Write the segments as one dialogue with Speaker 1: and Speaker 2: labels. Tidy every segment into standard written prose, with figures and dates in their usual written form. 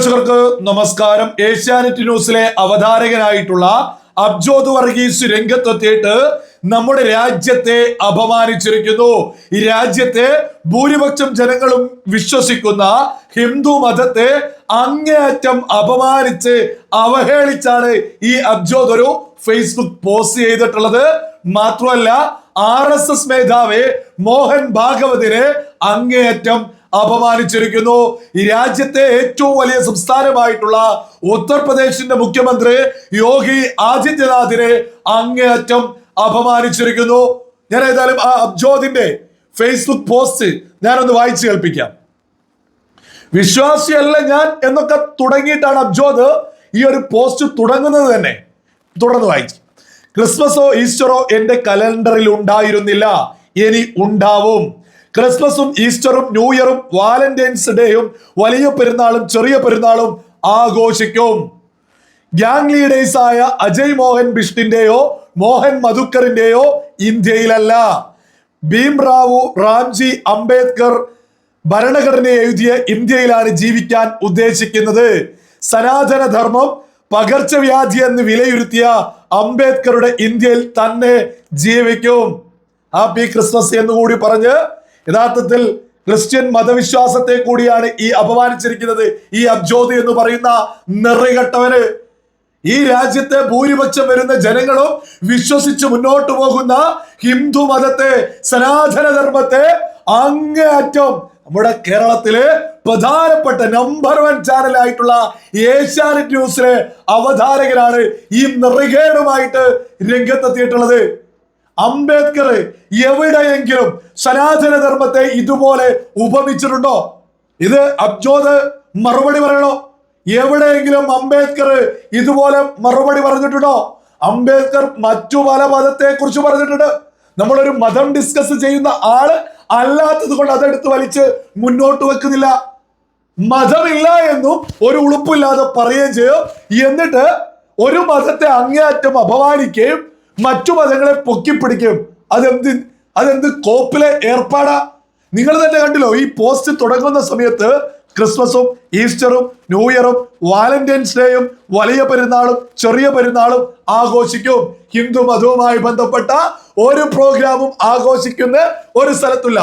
Speaker 1: പ്രേക്ഷകർക്ക് നമസ്കാരം. ഏഷ്യാനെറ്റ് ന്യൂസിലെ അവതാരകനായിട്ടുള്ള അബ്ജോദ് വർഗീസ് രംഗത്തെത്തിയിട്ട് നമ്മുടെ രാജ്യത്തെ അപമാനിച്ചിരിക്കുന്നു. ഈ രാജ്യത്തെ ഭൂരിപക്ഷം ജനങ്ങളും വിശ്വസിക്കുന്ന ഹിന്ദു മതത്തെ അങ്ങേയറ്റം അപമാനിച്ച് അവഹേളിച്ചാണ് ഈ അബ്ജോദ് ഒരു ഫേസ്ബുക്ക് പോസ്റ്റ് ചെയ്തിട്ടുള്ളത്. മാത്രമല്ല RSS മേധാവി മോഹൻ ഭാഗവതിനെ അങ്ങേയറ്റം അപമാനിച്ചിരിക്കുന്നു. ഈ രാജ്യത്തെ ഏറ്റവും വലിയ സംസ്ഥാനമായിട്ടുള്ള ഉത്തർപ്രദേശിന്റെ മുഖ്യമന്ത്രി യോഗി ആദിത്യനാഥിനെ അങ്ങേയറ്റം അപമാനിച്ചിരിക്കുന്നു. ഞാൻ ഏതായാലും ആ അബ്ജോദിന്റെ ഫേസ്ബുക്ക് പോസ്റ്റ് ഞാനൊന്ന് വായിച്ചു കേൾപ്പിക്കാം. വിശ്വാസിയല്ല ഞാൻ എന്നൊക്കെ തുടങ്ങിയിട്ടാണ് അബ്ജോദ് ഈ ഒരു പോസ്റ്റ് തുടങ്ങുന്നത് തന്നെ. തുടർന്ന് വായിച്ചു. ക്രിസ്മസോ ഈസ്റ്ററോ എന്റെ കലണ്ടറിൽ ഉണ്ടായിരുന്നില്ല, ഇനി ഉണ്ടാവും. ക്രിസ്മസും ഈസ്റ്ററും ന്യൂ ഇയറും വാലന്റൈൻസ് ഡേയും വലിയ പെരുന്നാളും ചെറിയ പെരുന്നാളും ആഘോഷിക്കും. ഗ്യാങ് ലീഡേഴ്സ് ആയ അജയ് മോഹൻ ബിഷ്ടിന്റെയോ മോഹൻ മധുക്കറിന്റെയോ ഇന്ത്യയിലല്ല. ഭീംറാവു റാംജി അംബേദ്കർ ഭരണഘടന എഴുതിയ ഇന്ത്യയിലാണ് ജീവിക്കാൻ ഉദ്ദേശിക്കുന്നത്. സനാതന ധർമ്മം പകർച്ചവ്യാധി എന്ന് വിലയിരുത്തിയ അംബേദ്കറുടെ ഇന്ത്യയിൽ തന്നെ ജീവിക്കും. ഹാപ്പി ക്രിസ്മസ് എന്നുകൂടി പറഞ്ഞ് യഥാർത്ഥത്തിൽ ക്രിസ്ത്യൻ മതവിശ്വാസത്തെ കൂടിയാണ് ഈ അപമാനിച്ചിരിക്കുന്നത് ഈ അബ്ജോദ് എന്ന് പറയുന്ന നെറികെട്ടവന്. ഈ രാജ്യത്തെ ഭൂരിപക്ഷം വരുന്ന ജനങ്ങളും വിശ്വസിച്ച് മുന്നോട്ട് പോകുന്ന ഹിന്ദു മതത്തെ, സനാതന ധർമ്മത്തെ അങ്ങേയറ്റം നമ്മുടെ കേരളത്തിലെ പ്രധാനപ്പെട്ട നമ്പർ 1 ചാനലായിട്ടുള്ള ഏഷ്യാനെറ്റ് ന്യൂസിലെ അവതാരകനാണ് ഈ നെറികേടുമായിട്ട് രംഗത്തെത്തിയിട്ടുള്ളത്. അംബേദ്കർ എവിടെയെങ്കിലും സനാതന ധർമ്മത്തെ ഇതുപോലെ ഉപമിച്ചിട്ടുണ്ടോ? ഇത് അബ്ജോദ് മറുപടി പറയണോ? എവിടെയെങ്കിലും അംബേദ്കർ ഇതുപോലെ മറുപടി പറഞ്ഞിട്ടുണ്ടോ? അംബേദ്കർ മറ്റു പല മതത്തെ കുറിച്ച് പറഞ്ഞിട്ടുണ്ട്. നമ്മളൊരു മതം ഡിസ്കസ് ചെയ്യുന്ന ആള് അല്ലാത്തത് കൊണ്ട് അതെടുത്ത് വലിച്ച് മുന്നോട്ട് വെക്കുന്നില്ല. മതമില്ല എന്നും ഒരു ഉളുപ്പില്ലാതെ പറയുകയും ചെയ്യും. എന്നിട്ട് ഒരു മതത്തെ അങ്ങേയറ്റം അപമാനിക്കുകയും മറ്റു മതങ്ങളെ പൊക്കിപ്പിടിക്കും. അതെന്ത് കോപ്പിലെ ഏർപ്പാടാ? നിങ്ങൾ തന്നെ കണ്ടില്ലോ, ഈ പോസ്റ്റ് തുടങ്ങുന്ന സമയത്ത് ക്രിസ്മസും ഈസ്റ്ററും ന്യൂ ഇയറും വാലന്റൈൻസ് ഡേയും വലിയ പെരുന്നാളും ചെറിയ പെരുന്നാളും ആഘോഷിക്കും. ഹിന്ദു മതവുമായി ബന്ധപ്പെട്ട ഒരു പ്രോഗ്രാമും ആഘോഷിക്കുന്ന ഒരു സ്ഥലത്തില്ല.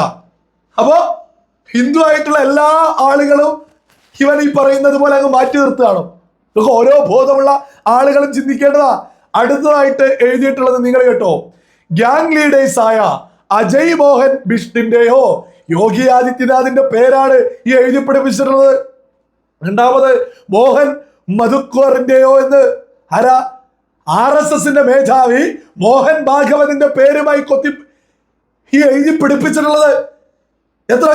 Speaker 1: അപ്പോ ഹിന്ദു ആയിട്ടുള്ള എല്ലാ ആളുകളും ഇവൻ ഈ പറയുന്നത് പോലെ അങ്ങ് മാറ്റി നിർത്തുകയാണോ? ഇതൊക്കെ ഓരോ ബോധമുള്ള ആളുകളും ചിന്തിക്കേണ്ടതാ. അടുത്തതായിട്ട് എഴുതിയിട്ടുള്ളത് നിങ്ങൾ കേട്ടോ. ഗ്യാങ് ലീഡേഴ്സ് ആയ അജയ് മോഹൻ ബിഷ്ടിന്റെയോ യോഗി ആദിത്യനാഥിന്റെ പേരാണ് ഈ എഴുതി പിടിപ്പിച്ചിട്ടുള്ളത്. രണ്ടാമത് മോഹൻ മധുക്കറിന്റെയോ എന്ന് RSS മേധാവി മോഹൻ ഭാഗവതിന്റെ പേരുമായി കൊത്തി ഈ എഴുതി പിടിപ്പിച്ചിട്ടുള്ളത്. എത്ര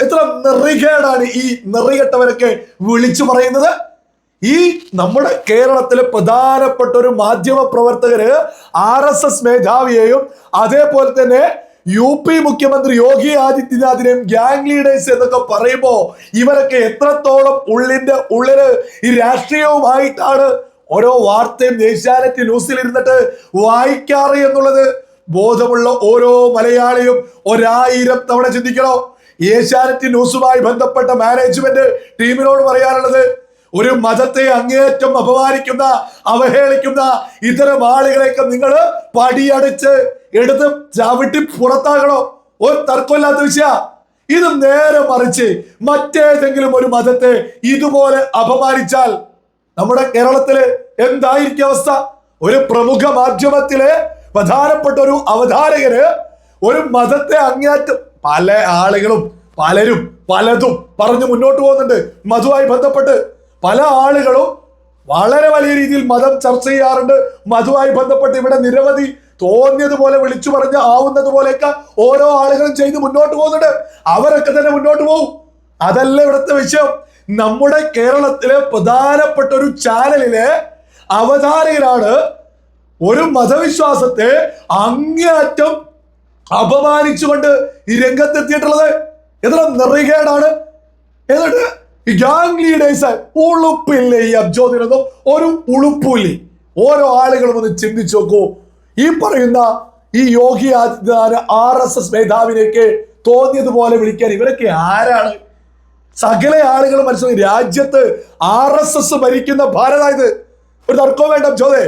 Speaker 1: എത്ര നെറികേടാണ് ഈ നെറികെട്ടവരൊക്കെ വിളിച്ചു പറയുന്നത്. ഈ നമ്മുടെ കേരളത്തിലെ പ്രധാനപ്പെട്ട ഒരു മാധ്യമ പ്രവർത്തകര് RSS മേധാവിയെയും അതേപോലെ തന്നെ UP മുഖ്യമന്ത്രി യോഗി ആദിത്യനാഥിനെയും ഗ്യാങ് ലീഡേഴ്സ് എന്നൊക്കെ പറയുമ്പോ ഇവരൊക്കെ എത്രത്തോളം ഉള്ളില് ഈ രാഷ്ട്രീയവുമായിട്ടാണ് ഓരോ വാർത്തയും ഏഷ്യാനെറ്റ് ന്യൂസിൽ ഇരുന്നിട്ട് വായിക്കാറ് എന്നുള്ളത് ബോധമുള്ള ഓരോ മലയാളിയും 1000 തവണ ചിന്തിക്കണോ. ഏഷ്യാനെറ്റ് ന്യൂസുമായി ബന്ധപ്പെട്ട മാനേജ്മെന്റ് ടീമിനോട് പറയാനുള്ളത്, ഒരു മതത്തെ അങ്ങേയറ്റം അപമാനിക്കുന്ന അവഹേളിക്കുന്ന ഇത്തരം ആളുകളെയൊക്കെ നിങ്ങൾ പടിയടിച്ച് എടുത്ത് ചവിട്ടി പുറത്താകണോ? ഒരു തർക്കമില്ലാത്ത വിഷയ. ഇത് നേരെ മറിച്ച് മറ്റേതെങ്കിലും ഒരു മതത്തെ ഇതുപോലെ അപമാനിച്ചാൽ നമ്മുടെ കേരളത്തില് എന്തായിരിക്കും അവസ്ഥ? ഒരു പ്രമുഖ മാധ്യമത്തിലെ പ്രധാനപ്പെട്ട ഒരു അവതാരകര് ഒരു മതത്തെ അങ്ങേയറ്റം, പല ആളുകളും പലതും പറഞ്ഞു മുന്നോട്ട് പോകുന്നുണ്ട്. മതവുമായി ബന്ധപ്പെട്ട് പല ആളുകളും വളരെ വലിയ രീതിയിൽ മതം ചർച്ച ചെയ്യാറുണ്ട്. മതവുമായി ബന്ധപ്പെട്ട് ഇവിടെ നിരവധി തോന്നിയതുപോലെ വിളിച്ചു പറഞ്ഞ് ആവുന്നത് പോലെയൊക്കെ ഓരോ ആളുകളും ചെയ്ത് മുന്നോട്ട് പോകുന്നുണ്ട്. അവരൊക്കെ തന്നെ മുന്നോട്ട് പോകും. അതല്ല ഇവിടുത്തെ വിഷയം. നമ്മുടെ കേരളത്തിലെ പ്രധാനപ്പെട്ട ഒരു ചാനലിലെ അവതാരകരാണ് ഒരു മതവിശ്വാസത്തെ അങ്ങേയറ്റം അപമാനിച്ചുകൊണ്ട് ഈ രംഗത്തെത്തിയിട്ടുള്ളത്. എത്ര നെറികേടാണ്. എന്നിട്ട് ഗ്യാങ് ലീഡേഴ്സ് ഉളുപ്പില്ലേ ഈ അബ്ജോദിനൊന്നും? ഒരു ഉളുപ്പില്ലേ? ഓരോ ആളുകളും ഒന്ന് ചിന്തിച്ചു നോക്കൂ. ഈ പറയുന്ന ഈ യോഗി ആദിത്യനാഥ് RSS മേധാവിനെയൊക്കെ തോന്നിയതുപോലെ വിളിക്കാൻ ഇവരൊക്കെ ആരാണ്? സകല ആളുകൾ മനസ്സിലാക്കി രാജ്യത്ത് RSS ഭരിക്കുന്ന ഭാരതായത്. ഒരു തർക്കവും വേണ്ട ചോദേ.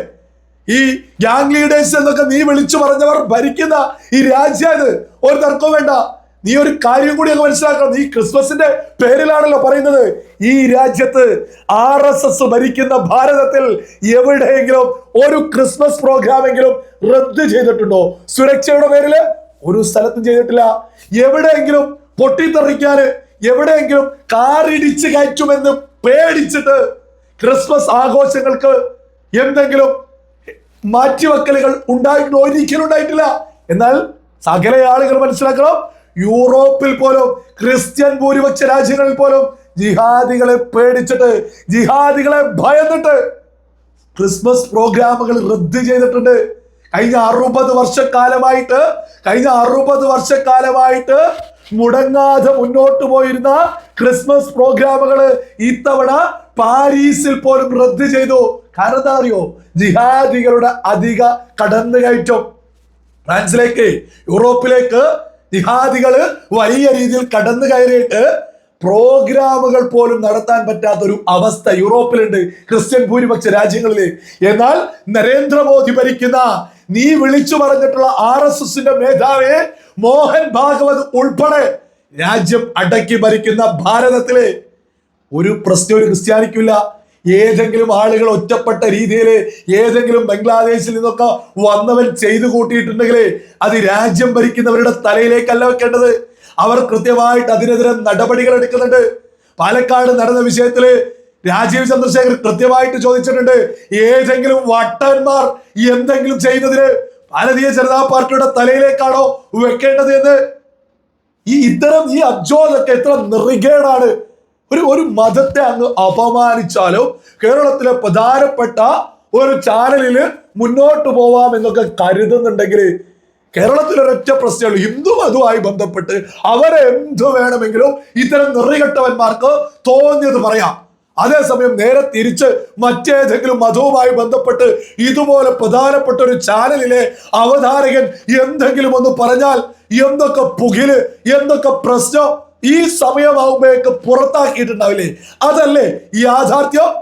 Speaker 1: ഈ ഗ്യാങ് ലീഡേഴ്സ് എന്നൊക്കെ നീ വിളിച്ചു പറഞ്ഞവർ ഭരിക്കുന്ന ഈ രാജ്യത്. ഒരു തർക്കവും വേണ്ട. നീ ഒരു കാര്യം കൂടി അങ്ങ് മനസ്സിലാക്കണം. നീ ക്രിസ്മസിന്റെ പേരിലാണല്ലോ പറയുന്നത്. ഈ രാജ്യത്ത് RSS ഭരിക്കുന്ന ഭാരതത്തിൽ എവിടെയെങ്കിലും ഒരു ക്രിസ്മസ് പ്രോഗ്രാമെങ്കിലും റദ്ദ് ചെയ്തിട്ടുണ്ടോ? സുരക്ഷയുടെ പേരില് ഒരു സ്ഥലത്തും ചെയ്തിട്ടില്ല. എവിടെയെങ്കിലും പൊട്ടിത്തെറിക്കാന്, എവിടെയെങ്കിലും കാറിടിച്ച് കയറ്റുമെന്ന് പേടിച്ചിട്ട് ക്രിസ്മസ് ആഘോഷങ്ങൾക്ക് എന്തെങ്കിലും മാറ്റിവെക്കലുകൾ ഉണ്ടായിട്ടുണ്ടോ? ഒരിക്കലും ഉണ്ടായിട്ടില്ല. എന്നാൽ സകല ആളുകൾ മനസ്സിലാക്കണം, യൂറോപ്പിൽ പോലും ക്രിസ്ത്യൻ ഭൂരിപക്ഷ രാജ്യങ്ങളിൽ പോലും ജിഹാദികളെ പേടിച്ചിട്ട്, ജിഹാദികളെ ഭയന്നിട്ട് ക്രിസ്മസ് പ്രോഗ്രാമുകൾ റദ്ദ് ചെയ്തിട്ടുണ്ട്. കഴിഞ്ഞ 60 വർഷക്കാലമായിട്ട് മുടങ്ങാതെ മുന്നോട്ട് പോയിരുന്ന ക്രിസ്മസ് പ്രോഗ്രാമുകള് ഇത്തവണ പാരീസിൽ പോലും റദ്ദ് ചെയ്തു. കാരണം എന്താ അറിയോ? ജിഹാദികളുടെ അധിക കടന്നുകയറ്റം. ഫ്രാൻസിലേക്ക്, യൂറോപ്പിലേക്ക് ജിഹാദികള് വലിയ രീതിയിൽ കടന്നു കയറിയിട്ട് പ്രോഗ്രാമുകൾ പോലും നടത്താൻ പറ്റാത്തൊരു അവസ്ഥ യൂറോപ്പിലുണ്ട്, ക്രിസ്ത്യൻ ഭൂരിപക്ഷ രാജ്യങ്ങളില്. എന്നാൽ നരേന്ദ്രമോദി ഭരിക്കുന്ന, നീ വിളിച്ചു പറഞ്ഞിട്ടുള്ള RSSന്റെ മേധാവി മോഹൻ ഭാഗവത് ഉൾപ്പെടെ രാജ്യം അടക്കി ഭരിക്കുന്ന ഭാരതത്തില് ഒരു പ്രശ്നം ഒരു ക്രിസ്ത്യാനിക്കില്ല. ഏതെങ്കിലും ആളുകൾ ഒറ്റപ്പെട്ട രീതിയിൽ ഏതെങ്കിലും ബംഗ്ലാദേശിൽ നിന്നൊക്കെ വന്നവൻ ചെയ്തു കൂട്ടിയിട്ടുണ്ടെങ്കിൽ അത് രാജ്യം ഭരിക്കുന്നവരുടെ തലയിലേക്കല്ല വെക്കേണ്ടത്. അവർ കൃത്യമായിട്ട് അതിനെതിരെ നടപടികൾ എടുക്കുന്നുണ്ട്. പാലക്കാട് നടന്ന വിഷയത്തില് രാജീവ് ചന്ദ്രശേഖർ കൃത്യമായിട്ട് ചോദിച്ചിട്ടുണ്ട്, ഏതെങ്കിലും വട്ടന്മാർ എന്തെങ്കിലും ചെയ്യുന്നതിന് ഭാരതീയ ജനതാ പാർട്ടിയുടെ തലയിലേക്കാണോ വെക്കേണ്ടത് എന്ന്. ഇത്തരം ഈ അബ്ജോദൊക്കെ എത്ര നെറികേടാണ്. ഒരു മതത്തെ അങ്ങ് അപമാനിച്ചാലും കേരളത്തിലെ പ്രധാനപ്പെട്ട ഒരു ചാനലില് മുന്നോട്ട് പോവാം എന്നൊക്കെ കരുതുന്നുണ്ടെങ്കിൽ കേരളത്തിൽ ഒരൊറ്റ പ്രശ്നമുള്ളൂ, ഹിന്ദു മതവുമായി ബന്ധപ്പെട്ട് അവരെ എന്തു വേണമെങ്കിലും ഇത്തരം നെറികെട്ടവന്മാർക്ക് തോന്നിയത് പറയാം. അതേസമയം നേരെ തിരിച്ച് മറ്റേതെങ്കിലും മതവുമായി ബന്ധപ്പെട്ട് ഇതുപോലെ പ്രധാനപ്പെട്ട ഒരു ചാനലിലെ അവതാരകൻ എന്തെങ്കിലും ഒന്ന് പറഞ്ഞാൽ എന്തൊക്കെ പുകില്, എന്തൊക്കെ പ്രശ്നം ഈ സമയമാകുമ്പോഴേക്ക് പുറത്താക്കിയിട്ടുണ്ടാവില്ലേ? അതല്ലേ ഈ യാഥാർത്ഥ്യം?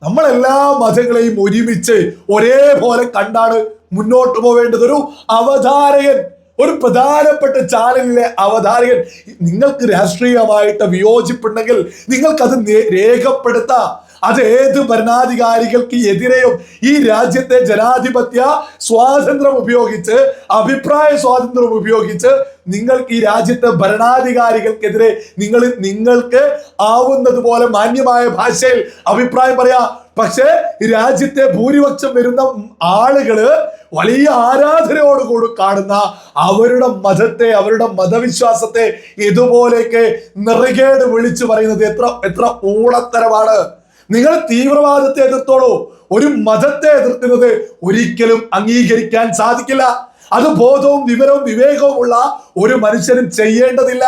Speaker 1: നമ്മളെല്ലാ മതങ്ങളെയും ഒരുമിച്ച് ഒരേപോലെ കണ്ടാണ് മുന്നോട്ട് പോവേണ്ടത്. ഒരു അവതാരകൻ, ഒരു പ്രധാനപ്പെട്ട ചാനലിലെ അവതാരകൻ, നിങ്ങൾക്ക് രാഷ്ട്രീയമായിട്ട് വിയോജിപ്പുണ്ടെങ്കിൽ നിങ്ങൾക്കത് രേഖപ്പെടുത്താം. അത് ഏത് ഭരണാധികാരികൾക്ക് എതിരെയും ഈ രാജ്യത്തെ ജനാധിപത്യ സ്വാതന്ത്ര്യം ഉപയോഗിച്ച്, അഭിപ്രായ സ്വാതന്ത്ര്യം ഉപയോഗിച്ച് നിങ്ങൾക്ക് ഈ രാജ്യത്തെ ഭരണാധികാരികൾക്കെതിരെ നിങ്ങൾക്ക് ആവുന്നത് പോലെ മാന്യമായ ഭാഷയിൽ അഭിപ്രായം പറയാം. പക്ഷേ രാജ്യത്തെ ഭൂരിപക്ഷം വരുന്ന ആളുകള് വലിയ ആരാധനയോടുകൂടി കാണുന്ന അവരുടെ മതത്തെ, അവരുടെ മതവിശ്വാസത്തെ ഇതുപോലെയൊക്കെ നെറികേട് വിളിച്ചു പറയുന്നത് എത്ര ഊളത്തരമാണ്. നിങ്ങൾ തീവ്രവാദത്തെ എതിർത്തോളൂ, ഒരു മതത്തെ എതിർക്കുന്നത് ഒരിക്കലും അംഗീകരിക്കാൻ സാധിക്കില്ല. അത് ബോധവും വിവരവും വിവേകവും ഉള്ള ഒരു മനുഷ്യനും ചെയ്യേണ്ടതില്ല.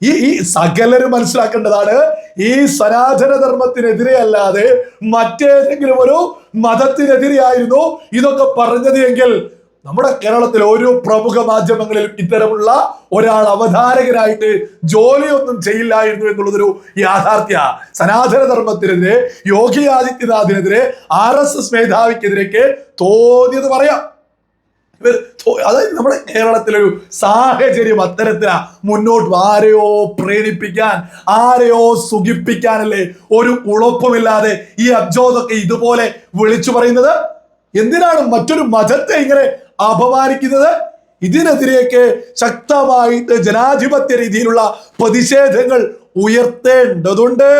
Speaker 1: ഈ സകലരും മനസ്സിലാക്കേണ്ടതാണ്, ഈ സനാതന ധർമ്മത്തിനെതിരെ അല്ലാതെ മറ്റേതെങ്കിലും ഒരു മതത്തിനെതിരെയായിരുന്നു ഇതൊക്കെ പറഞ്ഞത് എങ്കിൽ നമ്മുടെ കേരളത്തിൽ ഓരോ പ്രമുഖ മാധ്യമങ്ങളിലും ഇത്തരമുള്ള ഒരാൾ അവതാരകനായിട്ട് ജോലിയൊന്നും ചെയ്യില്ലായിരുന്നു എന്നുള്ളതൊരു യാഥാർത്ഥ്യ. സനാതന ധർമ്മത്തിനെതിരെ, യോഗി ആദിത്യനാഥിനെതിരെ, RSS മേധാവിക്കെതിരെയൊക്കെ തോന്നിയത് പറയാം. അതായത് നമ്മുടെ കേരളത്തിലൊരു സാഹചര്യം അത്തരത്തിലാ. മുന്നോട്ട് ആരെയോ പ്രേരിപ്പിക്കാൻ, ആരെയോ സുഖിപ്പിക്കാനല്ലേ ഒരു ഉളപ്പുമില്ലാതെ ഈ അബ്ജോദൊക്കെ ഇതുപോലെ വിളിച്ചു പറയുന്നത്. എന്തിനാണ് മറ്റൊരു മതത്തെ ഇങ്ങനെ അപമാനിക്കുന്നത്? ഇതിനെതിരെയൊക്കെ ശക്തമായിട്ട് ജനാധിപത്യ രീതിയിലുള്ള പ്രതിഷേധങ്ങൾ ഉയർത്തേണ്ടതുണ്ട്.